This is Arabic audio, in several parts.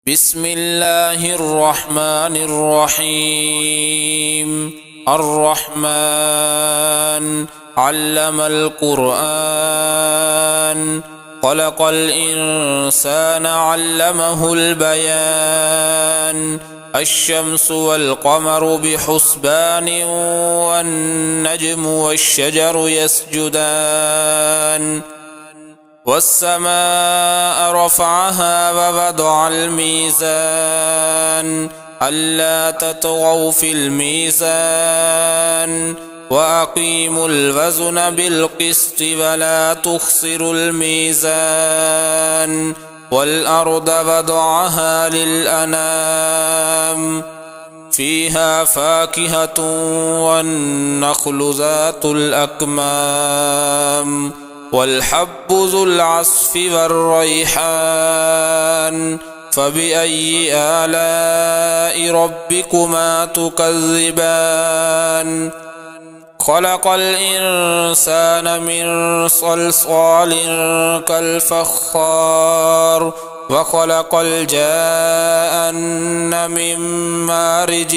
بسم الله الرحمن الرحيم. الرحمن علم القرآن، خلق الإنسان علمه البيان. الشمس والقمر بحسبان، والنجم والشجر يسجدان. والسماء رفعها ووضع الميزان، ألا تطغوا في الميزان، وأقيموا الوزن بالقسط ولا تخسروا الميزان. والأرض وضعها للأنام، فيها فاكهة والنخل ذات الأكمام، والحب ذو العصف والريحان. فبأي آلاء ربكما تكذبان؟ خلق الإنسان من صلصال كالفخار، وخلق الجان من مارج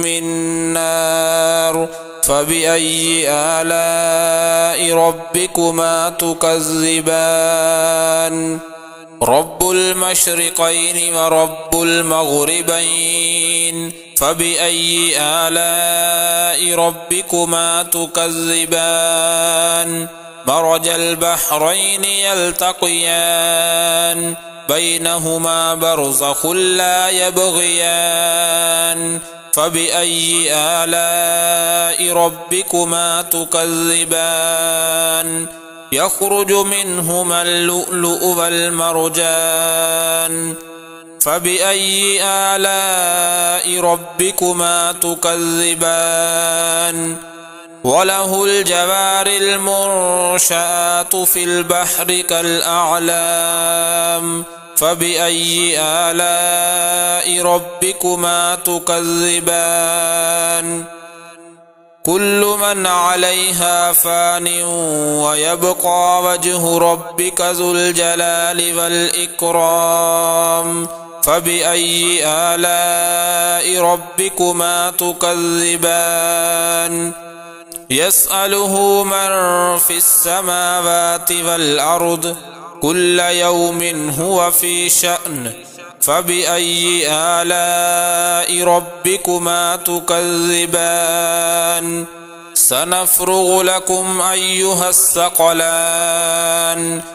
من نار. فبأي آلاء ربكما تكذبان؟ رب المشرقين ورب المغربين، فبأي آلاء ربكما تكذبان؟ مرج البحرين يلتقيان، بينهما برزخ لا يبغيان. فبأي آلاء ربكما تكذبان؟ يخرج منهما اللؤلؤ والمرجان. فبأي آلاء ربكما تكذبان؟ وله الجوار المنشآت في البحر كالأعلام. فبأي آلاء ربكما تكذبان؟ كل من عليها فان، ويبقى وجه ربك ذو الجلال والإكرام. فبأي آلاء ربكما تكذبان؟ يسأله من في السماوات والأرض، كل يوم هو في شأن. فبأي آلاء ربكما تكذبان؟ سنفرغ لكم أيها الثقلان.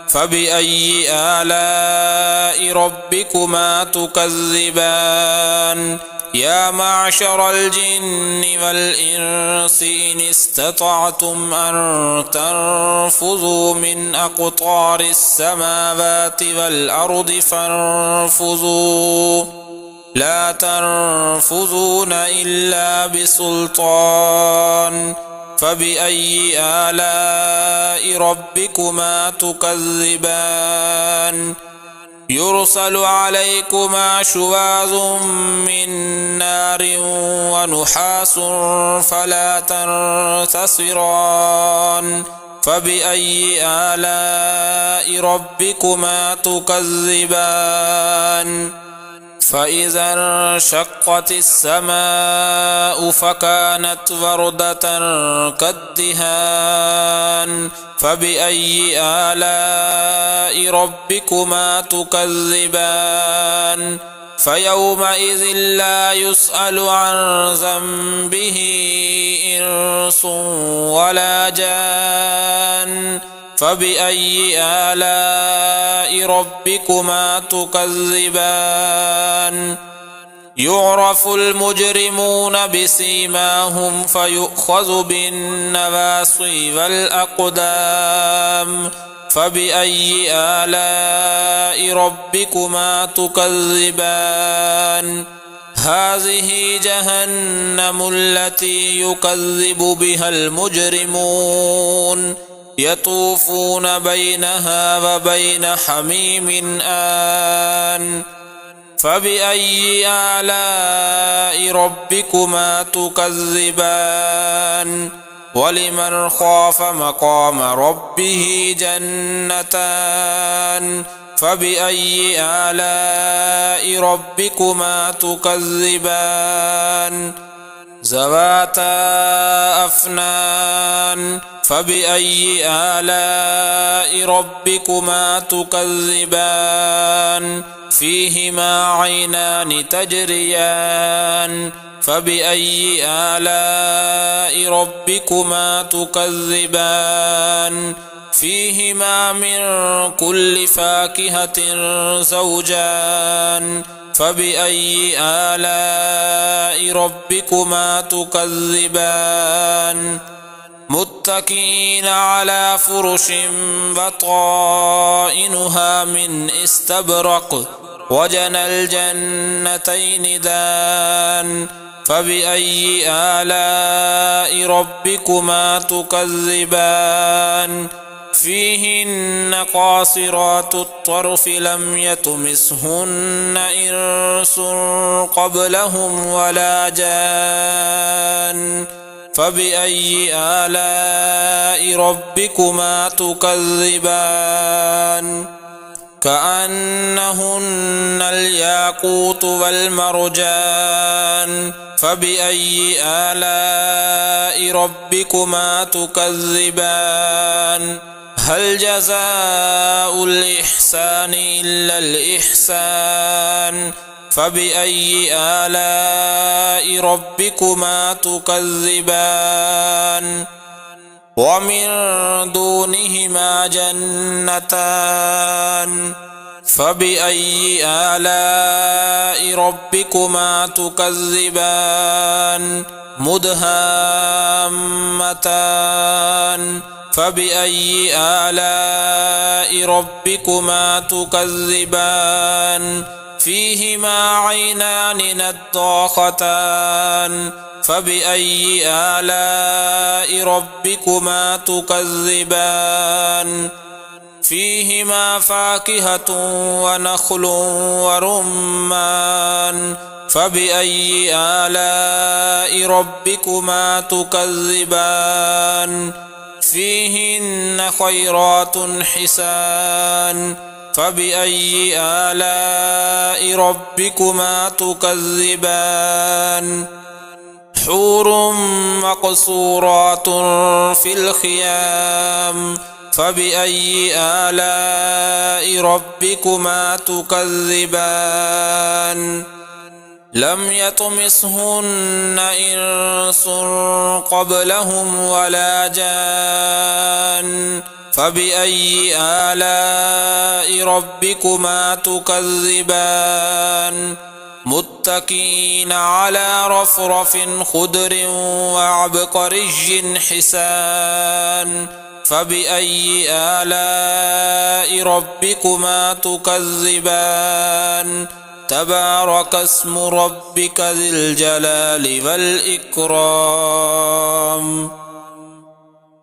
فبأي آلاء ربكما تكذبان؟ يا معشر الجن والإنس إن استطعتم أن تنفذوا من أقطار السماوات والأرض فانفذوا، لا تنفذون إلا بسلطان. فبأي آلاء ربكما تكذبان؟ يرسل عليكما شواظ من نار ونحاس فلا تنتصران. فبأي آلاء ربكما تكذبان؟ فإذا انشقت السماء فكانت وردة كالدهان. فبأي آلاء ربكما تكذبان؟ فيومئذ لا يسأل عن ذنبه إنس ولا جان. فبأي آلاء ربكما تكذبان؟ يعرف المجرمون بسيماهم فيؤخذ بالنواصي والأقدام. فبأي آلاء ربكما تكذبان؟ هذه جهنم التي يكذب بها المجرمون، يطوفون بينها وبين حميم آن. فبأي آلاء ربكما تكذبان؟ ولمن خاف مقام ربه جنتان، فبأي آلاء ربكما تكذبان ذواتا أفنان فبأي آلاء ربكما تكذبان فيهما عينان تجريان فبأي آلاء ربكما تكذبان فيهما من كل فاكهة زوجان فبأي آلاء ربكما تكذبان متكئين على فرش بطائنها من استبرق وجنى الجنتين دان فبأي آلاء ربكما تكذبان فيهن قاصرات الطرف لم يطمثهن إنس قبلهم ولا جان فبأي آلاء ربكما تكذبان كأنهن الياقوت والمرجان فبأي آلاء ربكما تكذبان هل جزاء الإحسان إلا الإحسان فبأي آلاء ربكما تكذبان ومن دونهما جنتان فبأي آلاء ربكما تكذبان مدهامتان فبأي آلاء ربكما تكذبان فيهما عينان نضاختان فبأي آلاء ربكما تكذبان فيهما فاكهة ونخل ورمان فبأي آلاء ربكما تكذبان فيهن خيرات حسان فبأي آلاء ربكما تكذبان حور مقصورات في الخيام فبأي آلاء ربكما تكذبان لم يطمثهن إنس قبلهم ولا جان فبأي آلاء ربكما تكذبان متكئين على رفرف خضر وعبقري حسان فبأي آلاء ربكما تكذبان تبارك اسم ربك ذي الجلال والإكرام